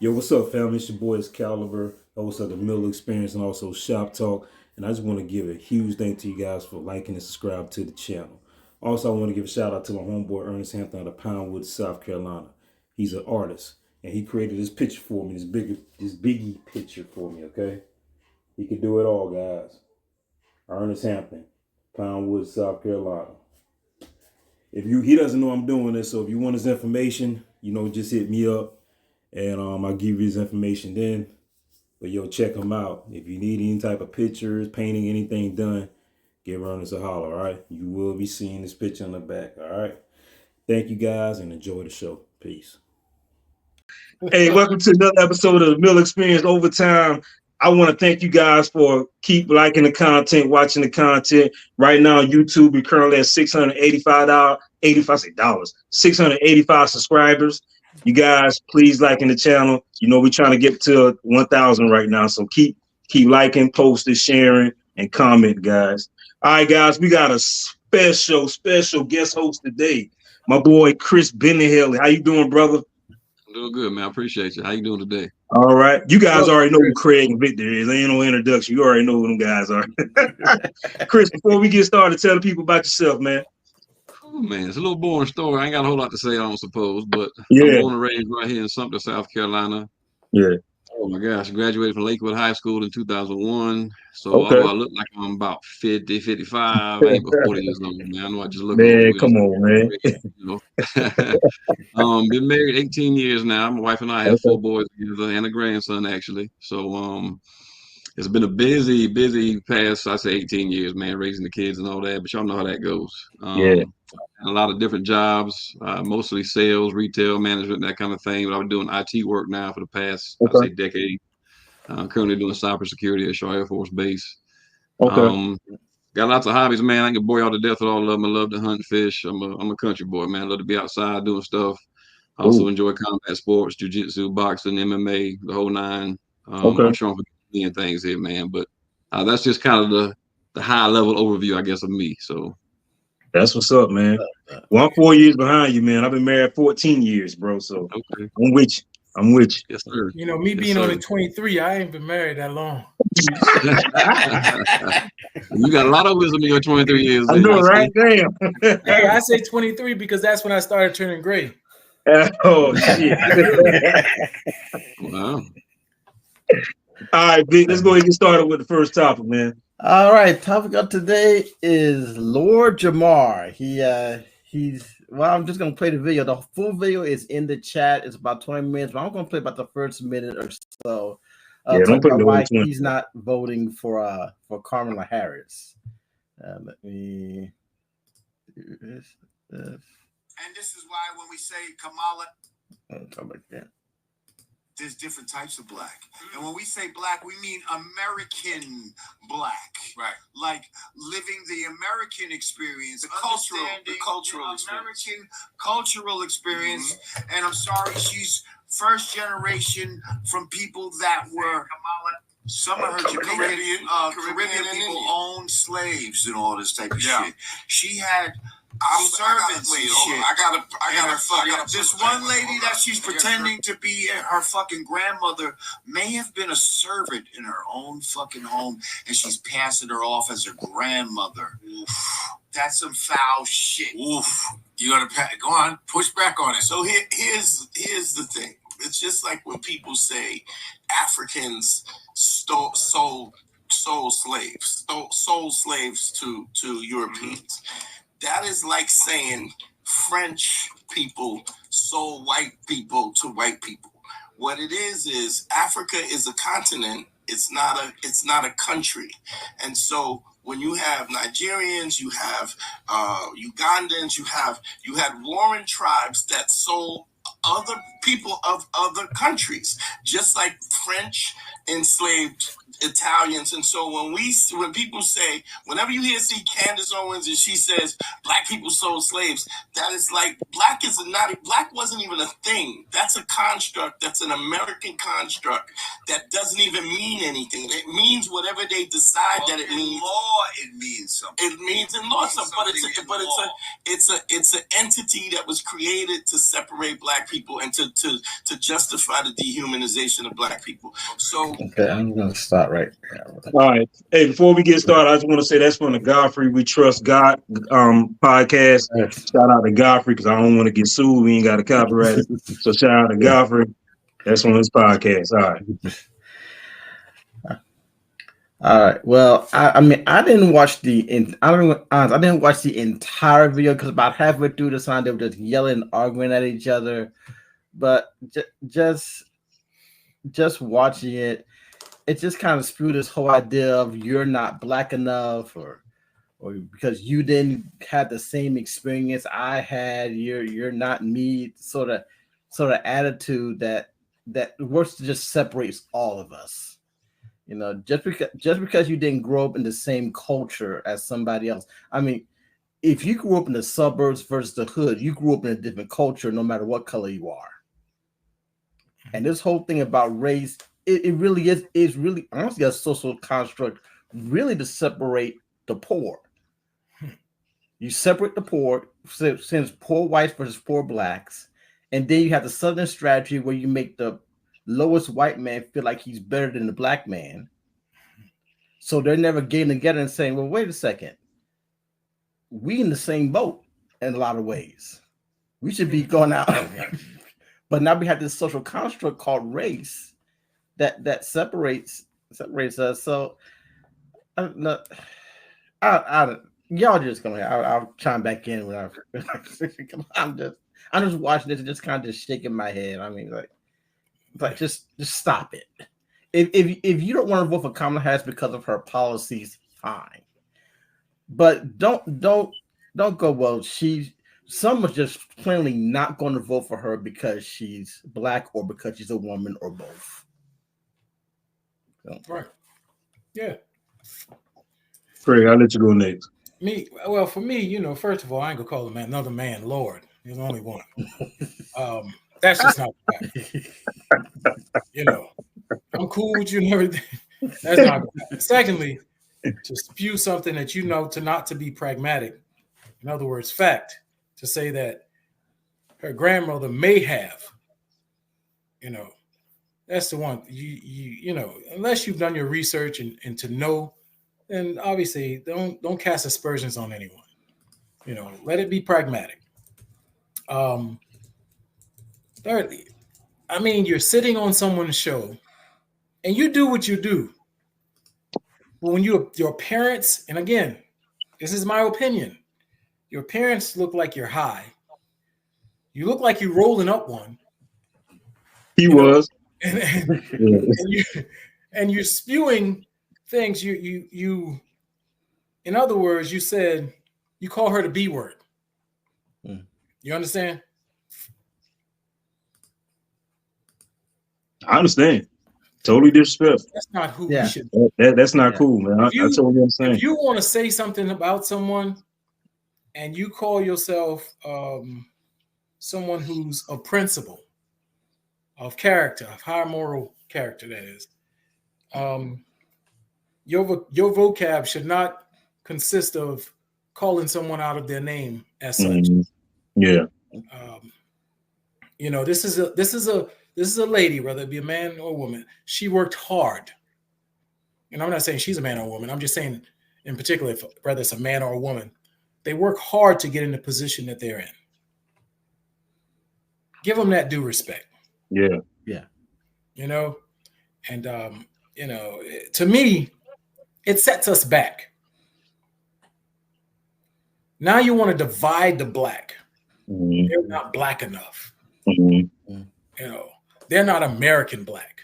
Yo, what's up, family? It's your boy, it's Caliber, host of the Middle Experience and also Shop Talk. And I just want to give a huge thank to you guys for liking and subscribing to the channel. Also, I want to give a shout out to my homeboy, Ernest Hampton out of Pinewood, South Carolina. He's an artist, and he created this picture for me, this biggie picture for me, okay? He can do it all, guys. Ernest Hampton, Pinewood, South Carolina. He doesn't know I'm doing this, so if you want his information, just hit me up. And I'll give you his information then. But yo, check him out. If you need any type of pictures, painting, anything done, give Ernest a holler, all right? You will be seeing this picture on the back, all right? Thank you guys and enjoy the show. Peace. Hey, welcome to another episode of the Middle Experience Overtime. I want to thank you guys for keep liking the content, watching the content. Right now on YouTube, we're currently at $685 subscribers. You guys, please like in the channel. We're trying to get to 1,000 right now. So keep liking, posting, sharing, and comment, guys. All right, guys, we got a special guest host today. My boy, Chris Bennehill. How you doing, brother? I'm doing good, man. I appreciate you. How you doing today? All right. You guys already know who Craig and Victor is. There ain't no introduction. You already know who them guys are. Chris, before we get started, tell the people about yourself, man. Oh, man, it's a little boring story. I ain't got a whole lot to say, I don't suppose, but Yeah. I'm born and raised right here in Sumter, South Carolina. Yeah. Oh, my gosh. I graduated from Lakewood High School in 2001. So Okay. although I look like I'm about 50, 55, I ain't but 40 years old, man. I know I just look man, old. come on, man. Been married 18 years now. My wife and I have 4 boys together and a grandson, actually. So it's been a busy past, I say 18 years, man, raising the kids and all that, but y'all know how that goes. Yeah. A lot of different jobs, mostly sales, retail, management, that kind of thing. But I've been doing IT work now for the past, I'd say, decade. Currently doing cybersecurity at Shaw Air Force Base. Okay. Got lots of hobbies, man. I can bore y'all to death with all of them. I love to hunt, fish. I'm a country boy, man. I love to be outside doing stuff. I also enjoy combat sports, jiu-jitsu, boxing, MMA, the whole nine. I'm sure I'm forgetting things here, man, but that's just kind of the high level overview, I guess, of me. So that's what's up, man. Well, I'm 4 years behind you, man. I've been married 14 years, bro. So okay. I'm with you. Yes, sir. Me being only 23, I ain't been married that long. You got a lot of wisdom in your 23 years. I know, right? Damn. Hey, I say 23 because that's when I started turning gray. Oh, shit. Wow. All right, Vic, let's go ahead and get started with the first topic, man. All right, topic of today is Lord Jamar. I'm just gonna play the video. The full video is in the chat. It's about 20 minutes, but I'm gonna play about the first minute or so. Don't play why he's not voting for Kamala Harris. Let me do this. And this is why when we say Kamala, like that. There's different types of black. And when we say black, we mean American black. Right. Like living the American experience. The cultural American cultural experience. Mm-hmm. And I'm sorry, she's first generation from people that were some of her Caribbean people owned slaves and all this type of shit. She had servants and shit. I gotta. This one lady that she's pretending to be her fucking grandmother may have been a servant in her own fucking home, and she's passing her off as her grandmother. Oof. That's some foul shit. Oof. You gotta go on, push back on it. So here's the thing. It's just like when people say Africans sold slaves to Europeans. That is like saying French people sold white people to white people. What it is Africa is a continent. It's not a country. And so when you have Nigerians, you have Ugandans, you had warring tribes that sold other people of other countries, just like French enslaved Italians. And so when people say, whenever you see Candace Owens and she says black people sold slaves, that is like black wasn't even a thing. That's a construct. That's an American construct that doesn't even mean anything. It means whatever they decide that it means. Law, it means something. It means in law something, it's an entity that was created to separate black people and to justify the dehumanization of black people. So okay, I'm gonna start right there. All right. Hey, before we get started, I just want to say that's from the Godfrey We Trust God podcast. Shout out to Godfrey because I don't want to get sued. We ain't got a copyright. So shout out to Godfrey. That's on his podcast. All right. All right. Well, I mean, I didn't watch the entire video because about halfway through the song they were just yelling, and arguing at each other. But just watching it, it just kind of spewed this whole idea of you're not black enough, or because you didn't have the same experience I had, you're not me, sort of attitude that works to just separates all of us. You know, just because you didn't grow up in the same culture as somebody else. I mean, if you grew up in the suburbs versus the hood, you grew up in a different culture no matter what color you are. And this whole thing about race, it really is really honestly a social construct, really to separate the poor. You separate the poor, since poor whites versus poor blacks, and then you have the Southern strategy where you make the lowest white man feel like he's better than the black man. So they're never getting together and saying, well, wait a second. We in the same boat in a lot of ways. We should be going out. But now we have this social construct called race that separates us. So y'all just gonna. I'll chime back in when I'm just watching this and just kind of just shaking my head. I mean, like just stop it. If you don't want to vote for Kamala Harris because of her policies, fine. But don't go. Well, someone's just plainly not going to vote for her because she's black or because she's a woman or both. So. Right. Yeah. Craig, I'll let you go next. For me, you know, first of all, I ain't gonna call the man another man Lord. There's only one. That's just not right. You know, I'm cool with you and everything. That's not good. Secondly, to spew something that you know to be pragmatic, in other words, fact, to say that her grandmother may have, you know, that's the one. You know, unless you've done your research and to know, then obviously don't cast aspersions on anyone. You know, let it be pragmatic. Thirdly, I mean, you're sitting on someone's show and you do what you do. But when your parents, and again, this is my opinion, your parents look like you're high. You look like you're rolling up one. He was. And you're spewing things. You in other words, you said you call her the B word. You understand? I understand. Totally disrespectful. That's not who we should. That's not cool, man. I totally understand. If you want to say something about someone and you call yourself someone who's a principle of character, of high moral character, that is, your vocab should not consist of calling someone out of their name as such. Mm-hmm. Yeah. You know, this is a lady, whether it be a man or a woman. She worked hard. And I'm not saying she's a man or a woman. I'm just saying, in particular, whether it's a man or a woman, they work hard to get in the position that they're in. Give them that due respect. Yeah. Yeah. You know, and you know, to me, it sets us back. Now you want to divide the black. Mm-hmm. They're not black enough. Mm-hmm. You know, they're not American black.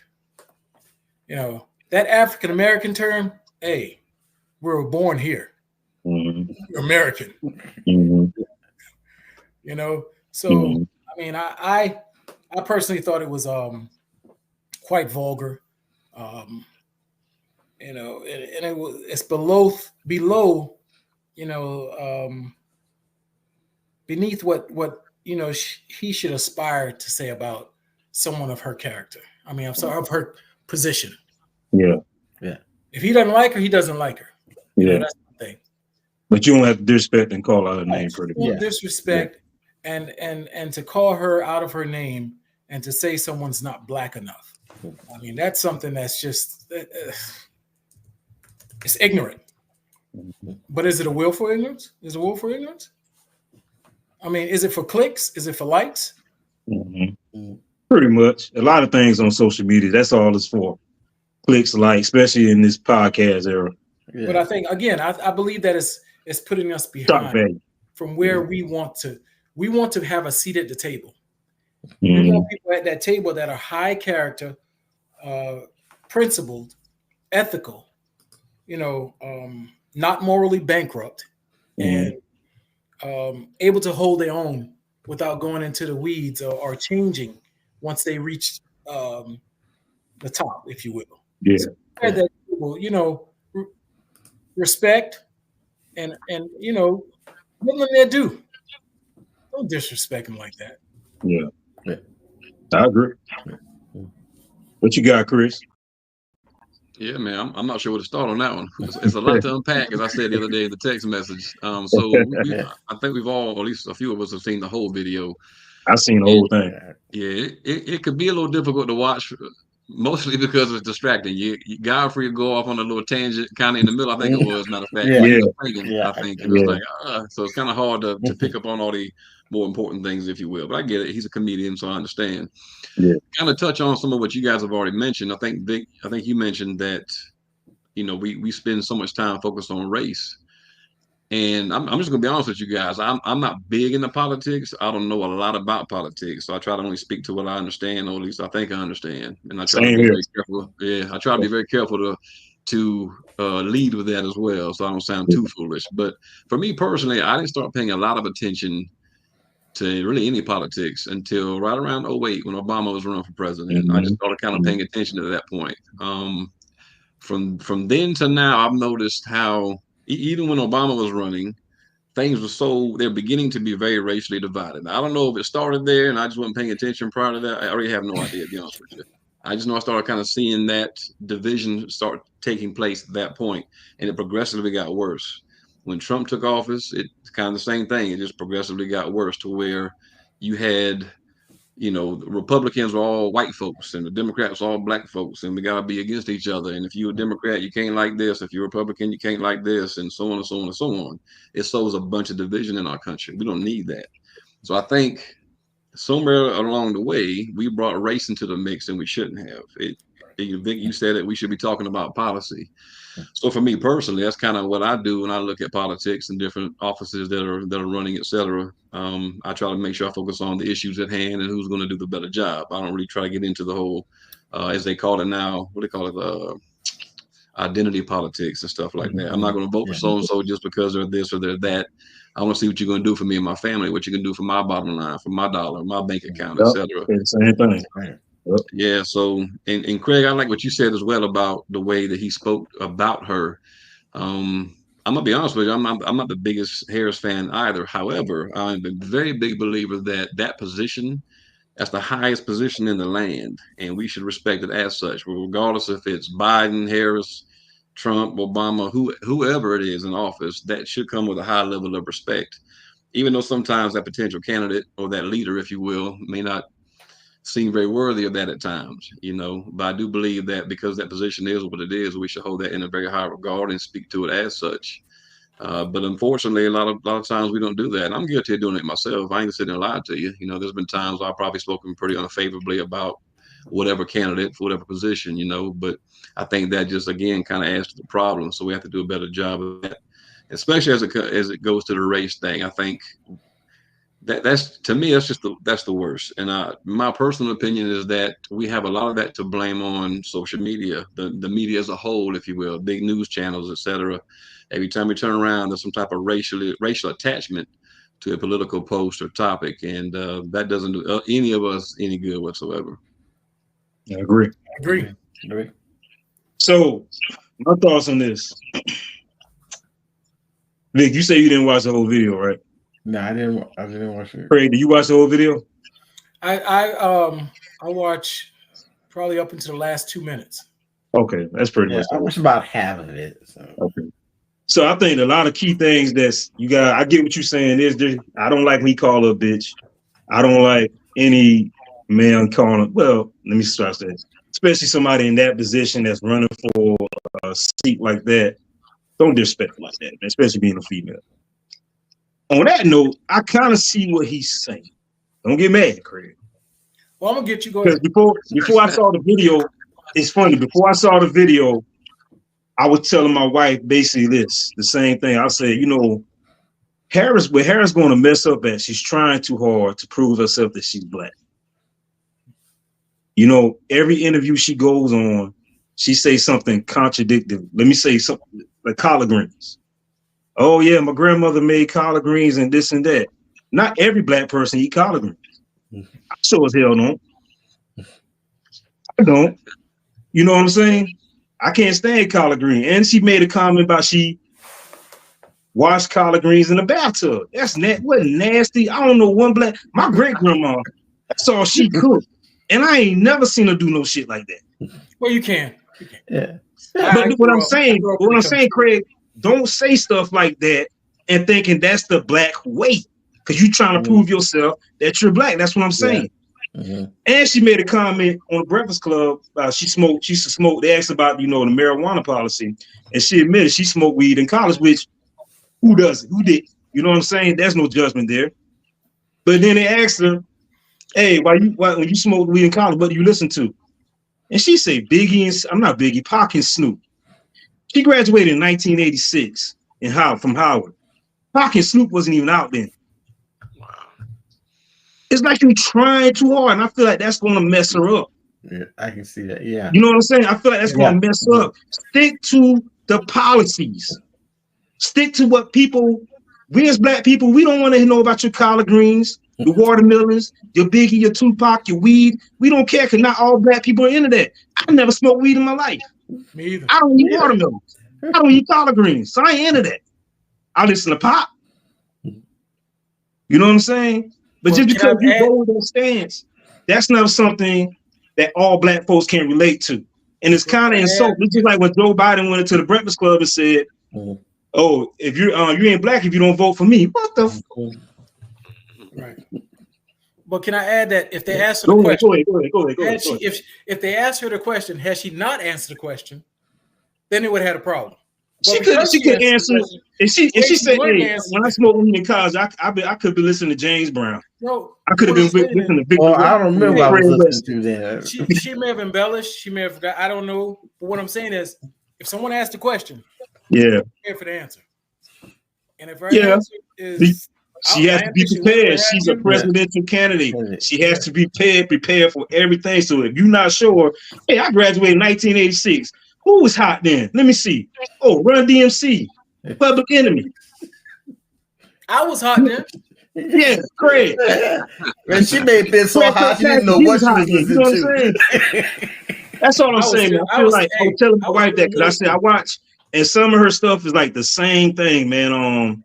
You know, that African American term, hey, we were born here. Mm-hmm. We're American. Mm-hmm. You know, so mm-hmm. I mean, I personally thought it was quite vulgar. you know, and it's below, you know, beneath what you know he should aspire to say about someone of her character. I mean, I'm sorry, of her position. Yeah. Yeah. If he doesn't like her, he doesn't like her. You know, that's the thing. But you don't have to disrespect and call out her name pretty much. Don't disrespect and to call her out of her name and to say someone's not black enough. I mean, that's something that's just it's ignorant. But is it a willful ignorance? Is it willful ignorance? I mean, is it for clicks? Is it for likes? Pretty much. A lot of things on social media, that's all it's for. Clicks, likes, especially in this podcast era. Yeah. But I think, again, I believe that it's putting us behind from where we want to have a seat at the table. We want people at that table that are high character, principled, ethical, you know, not morally bankrupt, and able to hold their own without going into the weeds or changing once they reach the top, if you will. Yeah. So at that table, you know, respect and you know, give them their due. Don't disrespect them like that. Yeah. I agree. What you got, Chris? Yeah, man, I'm not sure where to start on that one. It's a lot to unpack, as I said the other day in the text message. I think we've all, or at least a few of us, have seen the whole video. I've seen the whole thing. Yeah, it could be a little difficult to watch, mostly because it's distracting. Godfrey would go off on a little tangent, kind of in the middle. I think it was, matter of fact. I think it was like, so it's kind of hard to pick up on all the more important things, if you will. But I get it. He's a comedian, so I understand. Yeah. Kind of touch on some of what you guys have already mentioned. I think you mentioned that, you know, we spend so much time focused on race. And I'm just gonna be honest with you guys. I'm not big into politics. I don't know a lot about politics, so I try to only speak to what I understand, or at least I think I understand. And I try to be very careful. Yeah, I try to be very careful to lead with that as well, so I don't sound too foolish. But for me personally, I didn't start paying a lot of attention to really any politics until right around 2008 when Obama was running for president. I just started kind of paying attention to that point. From then to now, I've noticed how even when Obama was running, things were they're beginning to be very racially divided. I don't know if it started there and I just wasn't paying attention prior to that. I already have no idea, to be honest with you. I just know I started kind of seeing that division start taking place at that point, and it progressively got worse. When Trump took office, it's kind of the same thing. It just progressively got worse to where you had, you know, the Republicans were all white folks and the Democrats were all black folks, and we got to be against each other. And if you're a Democrat, you can't like this. If you're a Republican, you can't like this, and so on and so on and so on. It sows a bunch of division in our country. We don't need that. So I think somewhere along the way, we brought race into the mix, and we shouldn't have. Vic, you said that we should be talking about policy. So for me personally, that's kind of what I do when I look at politics and different offices that are running, et cetera. I try to make sure I focus on the issues at hand and who's going to do the better job. I don't really try to get into the whole, as they call it now, what they call it, identity politics and stuff like that. I'm not going to vote for so-and-so just because they're this or they're that. I want to see what you're going to do for me and my family, what you can do for my bottom line, for my dollar, my bank account, et cetera. Same thing. Yeah. So, and Craig, I like what you said as well about the way that he spoke about her. I'm gonna be honest with you. I'm not the biggest Harris fan either. However, I'm a very big believer that position, that's the highest position in the land, and we should respect it as such. Regardless if it's Biden, Harris, Trump, Obama, whoever it is in office, that should come with a high level of respect. Even though sometimes that potential candidate or that leader, if you will, may not seem very worthy of that at times, you know, but I do believe that because that position is what it is, we should hold that in a very high regard and speak to it as such. But unfortunately, a lot of times we don't do that. And I'm guilty of doing it myself. I ain't sitting there lying to you. You know, there's been times I've probably spoken pretty unfavorably about whatever candidate for whatever position, you know, but I think that just, again, kind of adds to the problem. So we have to do a better job of that, especially as it goes to the race thing. I think that's to me, that's the worst. And my personal opinion is that we have a lot of that to blame on social media, the media as a whole, if you will, big news channels, etc. Every time we turn around, there's some type of racial attachment to a political post or topic, and that doesn't do any of us any good whatsoever. I agree. Agree. So My thoughts on this. Vic, you say you didn't watch the whole video, right? No, I didn't watch it. Craig, did you watch the whole video? I watch probably up until the last 2 minutes. Okay, that's pretty Yeah, much. I watched about half of it. So. Okay. So I think a lot of key things that's you got. I get what you're saying. I don't like when he call her a bitch. I don't like any man calling her. Well, let me stress that. Especially somebody in that position that's running for a seat like that. Don't disrespect like that, man, especially being a female. On that note, I kind of see what he's saying. Don't get mad, Craig. Well, I'm gonna get you going. Because before I saw the video, it's funny. Before I saw the video, I was telling my wife basically the same thing. I said, you know, Harris going to mess up at, she's trying too hard to prove herself that she's black. You know, every interview she goes on, she says something contradictory. Let me say something like collard greens. Oh yeah, my grandmother made collard greens and this and that. Not every black person eat collard greens. I sure as hell don't. I don't. You know what I'm saying? I can't stand collard greens. And she made a comment about she washed collard greens in the bathtub. That's what nasty. I don't know one black. My great grandma, that's all she cooked, and I ain't never seen her do no shit like that. Well, you can. Yeah. But what I'm saying, Craig, don't say stuff like that and thinking that's the black way because you're trying to prove yourself that you're black. That's what I'm saying. Mm-hmm. And she made a comment on the Breakfast Club. She used to smoke. They asked about, you know, the marijuana policy, and she admitted she smoked weed in college. Which, who does it? Who did? You know what I'm saying? There's no judgment there. But then they asked her, "Hey, when you smoke weed in college, what do you listen to?" And she said, I'm not Biggie, Pac and Snoop. She graduated in 1986 from Howard. Pac and Snoop wasn't even out then. It's like you're trying too hard, and I feel like that's going to mess her up. Yeah, I can see that. Yeah. You know what I'm saying? I feel like that's going to mess her up. Stick to the policies. Stick to what we as black people, we don't want to know about your collard greens, your watermelons, your Biggie, your Tupac, your weed. We don't care because not all black people are into that. I never smoked weed in my life. Me either. I don't eat watermelons. I don't eat collard greens. So I ain't into that. I listen to pop. You know what I'm saying? But just because you go with that stance, that's not something that all black folks can relate to. And it's kind of insulting. It's just like when Joe Biden went into the Breakfast Club and said, "Oh, if you ain't black if you don't vote for me." What the fuck? Right. But can I add that if they ask her the question, go ahead. If they ask her the question, has she not answered the question, then it would have had a problem. She could answer. If she said, "Hey, when I smoke weed in college, I could be listening to James Brown." No, I could have been listening to Victor. Oh, I don't remember what I was listening to then. She may have embellished. She may have forgot. I don't know. But what I'm saying is, if someone asks the question, prepare for the answer. And if her answer is, she has to be prepared. She's a presidential candidate. She has to be prepared for everything. So if you're not sure, hey, I graduated in 1986. Who was hot then? Let me see. Oh, Run DMC, Public Enemy. I was hot then. Yeah, Craig. And she may have been so hot, she didn't know what she was listening to. That's all I'm saying. I feel like I was telling my wife that because I said I watch, and some of her stuff is like the same thing, man.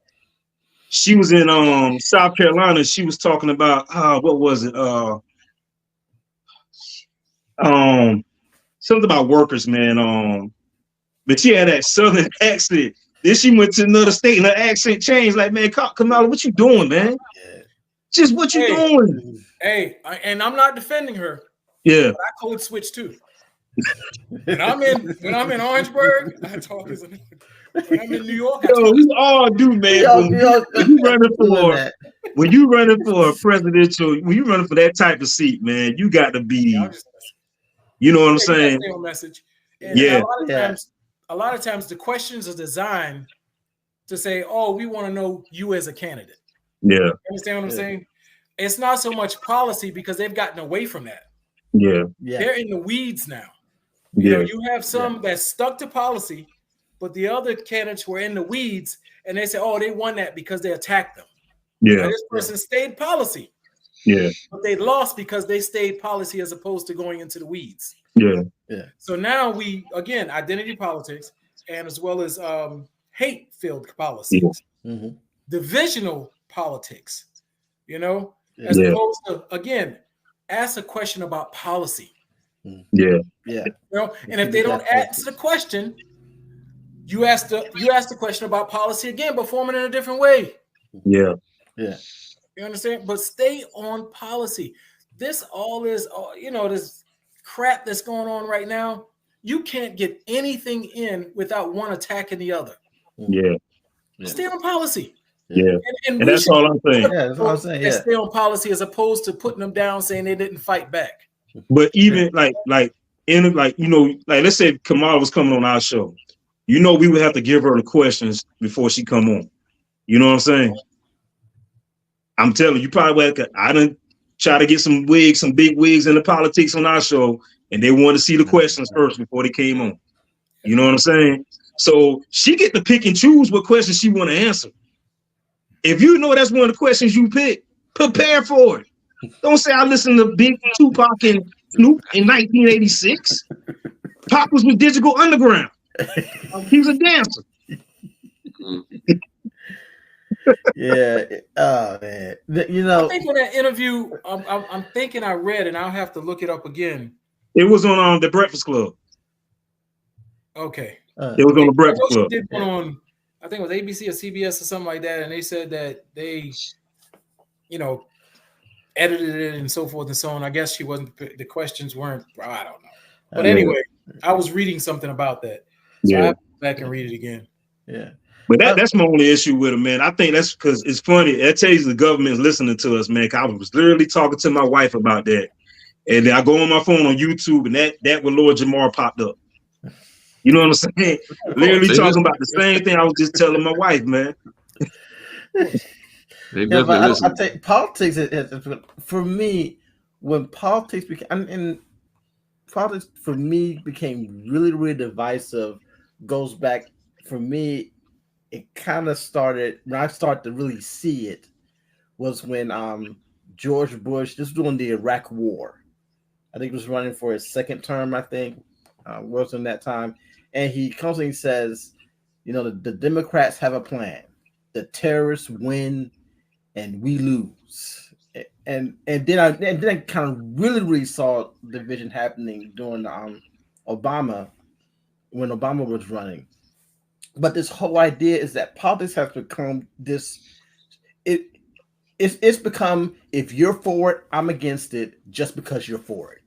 She was in South Carolina. She was talking about what was it? Something about workers, man. But she had that southern accent. Then she went to another state and her accent changed. Like, man, Kamala, what you doing, man? Just what you doing? Hey, and I'm not defending her. Yeah, but I code switch too. When I'm in Orangeburg, I talk as when I'm in New York. We all do, man. When you running for a presidential, when you running for that type of seat, man, you got to be. You know what I'm saying? Message. And a lot of times the questions are designed to say, "Oh, we want to know you as a candidate." Yeah. You understand what I'm saying? It's not so much policy because they've gotten away from that. Yeah. They're in the weeds now. You know, you have some that stuck to policy, but the other candidates were in the weeds, and they say, "Oh, they won that because they attacked them." Yeah. Now, this person stayed policy. Yeah. But they lost because they stayed policy as opposed to going into the weeds. Yeah. So now we, again, identity politics. and as well as hate-filled politics, divisional politics, as opposed to, again, ask a question about policy. Yeah. And if they don't answer the question, you ask the question about policy again, but form it in a different way. Yeah. You understand? But stay on policy. This all is, this crap that's going on right now. You can't get anything in without one attacking the other. Yeah. Stay on policy. Yeah. And that's all I'm saying. Yeah, that's all I'm saying. Yeah. Stay on policy as opposed to putting them down saying they didn't fight back. But even like let's say Kamala was coming on our show. We would have to give her the questions before she come on. You know what I'm saying? I'm telling you, probably I done try to get some big wigs in the politics on our show, and they wanted to see the questions first before they came on. You know what I'm saying? So she get to pick and choose what questions she want to answer. If you know that's one of the questions you pick, prepare for it. Don't say I listened to Big Tupac and Snoop in 1986. Pac was with Digital Underground. He was a dancer. Yeah. Oh man. I think in that interview, I'm thinking I read, and I'll have to look it up again. It was on the Breakfast Club. Okay. It was on the Breakfast Club. She did one on, I think it was ABC or CBS or something like that, and they said that they, edited it and so forth and so on. I guess the questions weren't, I don't know. But anyway, I was reading something about that. So I have to go back and read it again. Yeah. But that's my only issue with him, man. I think that's because it's funny. That tells you the government's listening to us, man. I was literally talking to my wife about that. And then I go on my phone on YouTube, and that with Lord Jamar popped up. You know what I'm saying? Literally talking about the same thing I was just telling my wife, man. I think politics for me, when politics became really, really divisive, goes back for me. It kind of started when I started to really see it was when George Bush, this was during the Iraq War. I think he was running for his second term, I think, was in that time. And he constantly says, the Democrats have a plan. The terrorists win and we lose. And then I kind of really, really saw the division happening during Obama, when Obama was running. But this whole idea is that politics has become this. It's become, if you're for it, I'm against it, just because you're for it.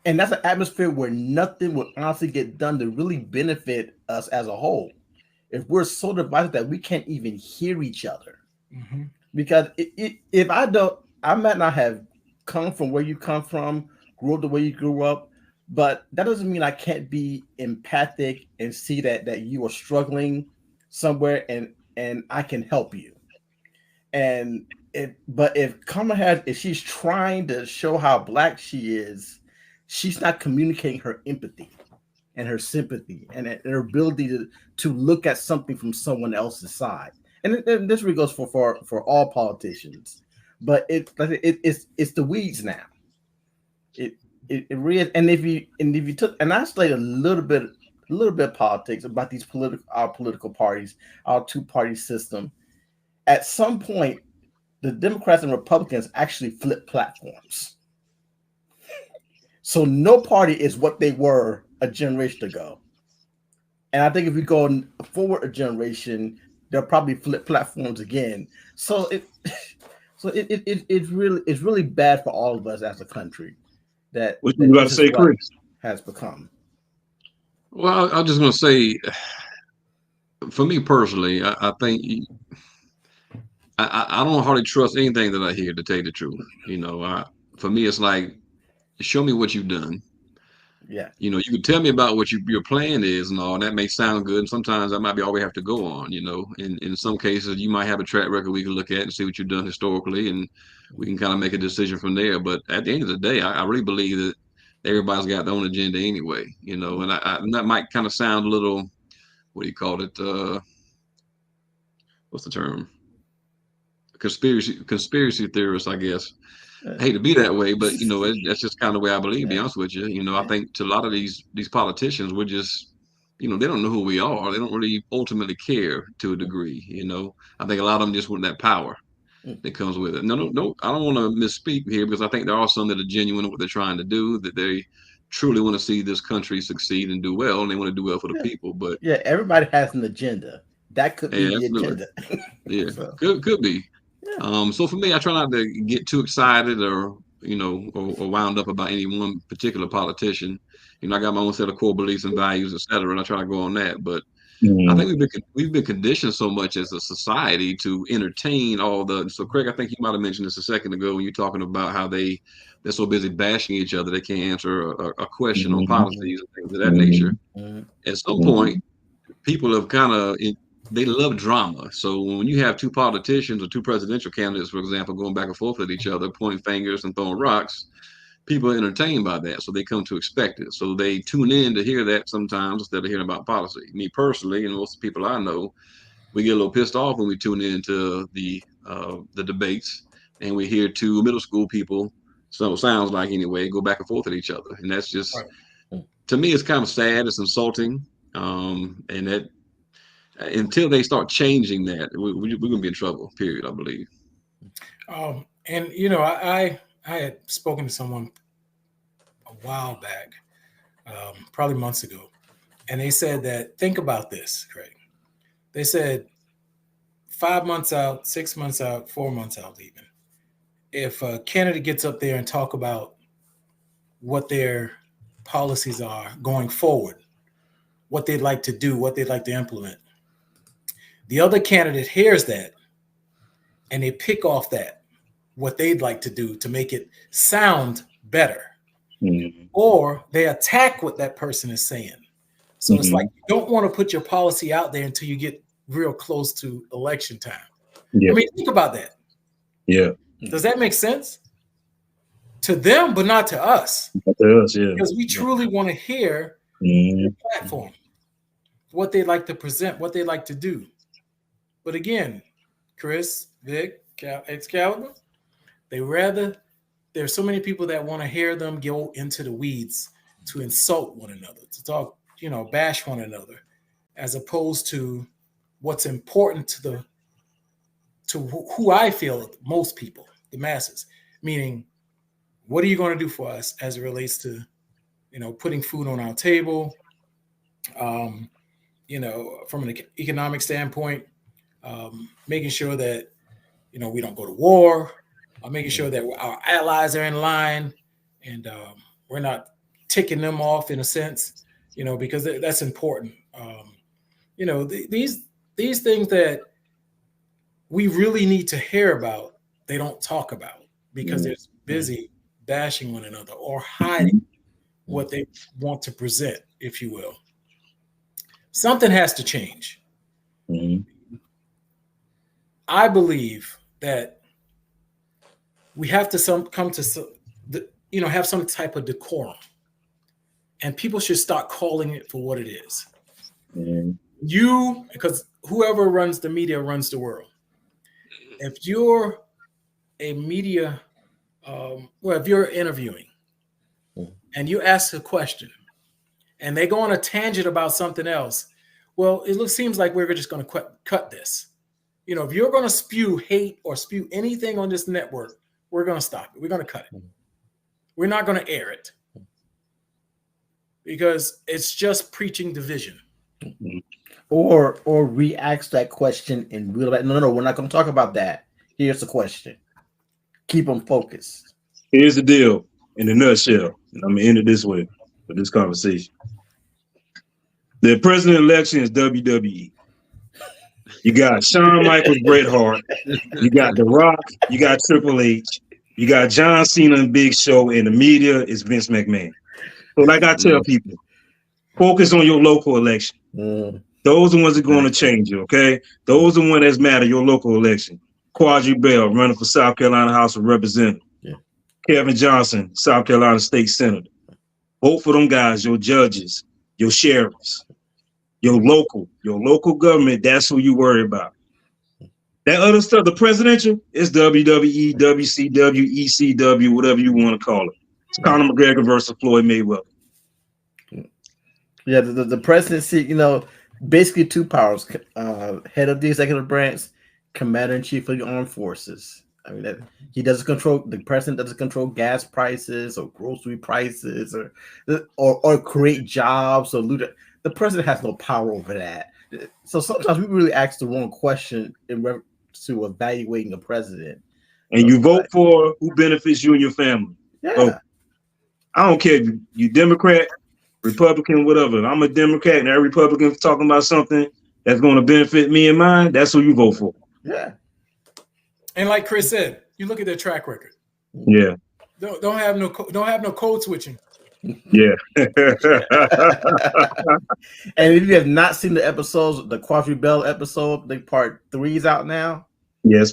And that's an atmosphere where nothing would honestly get done to really benefit us as a whole. If we're so divided that we can't even hear each other. Mm-hmm. Because if I might not have come from where you come from, grew up the way you grew up, but that doesn't mean I can't be empathic and see that you are struggling somewhere and I can help you. But if Kamala Harris, if she's trying to show how Black she is, she's not communicating her empathy and her sympathy and her ability to look at something from someone else's side. And this really goes for all politicians, but it's the weeds now. It really is. And if you took, and I studied a little bit of politics about these our political parties, our two-party system. At some point, the Democrats and Republicans actually flip platforms. So no party is what they were a generation ago. And I think if we go forward a generation, they'll probably flip platforms again. So it's really bad for all of us as a country. What you about to say, Chris? Has become. Well, I'm just going to say, for me personally, I think I don't hardly trust anything that I hear, to tell you the truth. For me, it's like, show me what you've done. Yeah. You can tell me about what your plan is and all, and that may sound good. And sometimes that might be all we have to go on. In some cases, you might have a track record we can look at and see what you've done historically, and we can kind of make a decision from there. But at the end of the day, I really believe that everybody's got their own agenda anyway. And that might kind of sound a little, what do you call it? What's the term? Conspiracy theorist, I guess. I hate to be that way, but that's just kind of the way I believe. To be honest with you, I think to a lot of these politicians, we're just they don't know who we are. They don't really ultimately care to a degree. I think a lot of them just want that power that comes with it. No, I don't want to misspeak here, because I think there are some that are genuine in what they're trying to do, that they truly want to see this country succeed and do well, and they want to do well for the people. But yeah, everybody has an agenda. That could be the agenda. Yeah, So, could be. So for me, I try not to get too excited or wound up about any one particular politician. I got my own set of core beliefs and values, etc., and I try to go on that. But I think we've been conditioned so much as a society to entertain all the. So Craig, I think you might have mentioned this a second ago when you're talking about how they're so busy bashing each other they can't answer a question on policies and things of that nature. At some point, people have kind of they love drama. So when you have two politicians or two presidential candidates, for example, going back and forth with each other, pointing fingers and throwing rocks, people are entertained by that. So they come to expect it. So they tune in to hear that sometimes instead of hearing about policy. Me personally, and most of the people I know, we get a little pissed off when we tune into the debates and we hear two middle school people, so it sounds like anyway, go back and forth at each other. And that's just, to me, it's kind of sad. It's insulting. And that, until they start changing that, we're going to be in trouble, period, I believe. And, I had spoken to someone a while back, probably months ago, and they said that, think about this, Craig. They said 5 months out, 6 months out, 4 months out even, if a candidate gets up there and talk about what their policies are going forward, what they'd like to do, what they'd like to implement, the other candidate hears that and they pick off that, what they'd like to do to make it sound better. Or they attack what that person is saying. So it's like, you don't want to put your policy out there until you get real close to election time. I mean, think about that. Does that make sense? To them, but not to us. Because we truly want to hear the platform, what they like to present, what they like to do. But again, Chris, Vic, Excalibur, there's so many people that want to hear them go into the weeds to insult one another, to talk, bash one another, as opposed to what's important to who I feel most people, the masses, meaning, what are you going to do for us as it relates to, putting food on our table, from an economic standpoint, making sure that, we don't go to war, making sure that our allies are in line and we're not ticking them off in a sense, because that's important. These things that we really need to hear about, they don't talk about because they're busy bashing one another or hiding what they want to present, if you will. Something has to change. I believe that we have to have some type of decorum, and people should start calling it for what it is. Because whoever runs the media runs the world. If you're a media, if you're interviewing and you ask a question and they go on a tangent about something else, well, seems like we're just going to cut this. If you're going to spew hate or spew anything on this network, we're going to stop it. We're going to cut it. We're not going to air it because it's just preaching division. Or re-ask that question in real life. No, we're not going to talk about that. Here's the question. Keep them focused. Here's the deal in a nutshell. And I'm going to end it this way for this conversation. The president election is WWE. You got Shawn Michaels, Bret Hart. You got The Rock. You got Triple H. You got John Cena and Big Show. And the media is Vince McMahon. So like I tell people, focus on your local election. Those are the ones that are going to change you, okay? Those are the ones that matter, your local election. Quadri Bell running for South Carolina House of Representatives. Kevin Johnson, South Carolina State Senator. Vote for them guys, your judges, your sheriffs, your local government. That's who you worry about. That other stuff, the presidential, is WWE, WCW, ECW, whatever you want to call it. It's Conor McGregor versus Floyd Mayweather. Yeah, the presidency, you know, basically two powers: head of the executive branch, commander in chief of the armed forces. I mean, that he doesn't control, the president doesn't control gas prices or grocery prices or create jobs or loot. The president has no power over that. So sometimes we really ask the wrong question in reference to evaluating a president. And you vote for who benefits you and your family. Yeah. So, I don't care if you Democrat, Republican, whatever. I'm a Democrat and every Republican talking about something that's going to benefit me and mine. That's who you vote for. Yeah. And like Chris said, you look at their track record. Yeah. Don't have no code switching. Yeah. And if you have not seen the episodes, the Godfrey Bell episode, the part 3 is out now. Yeah, it's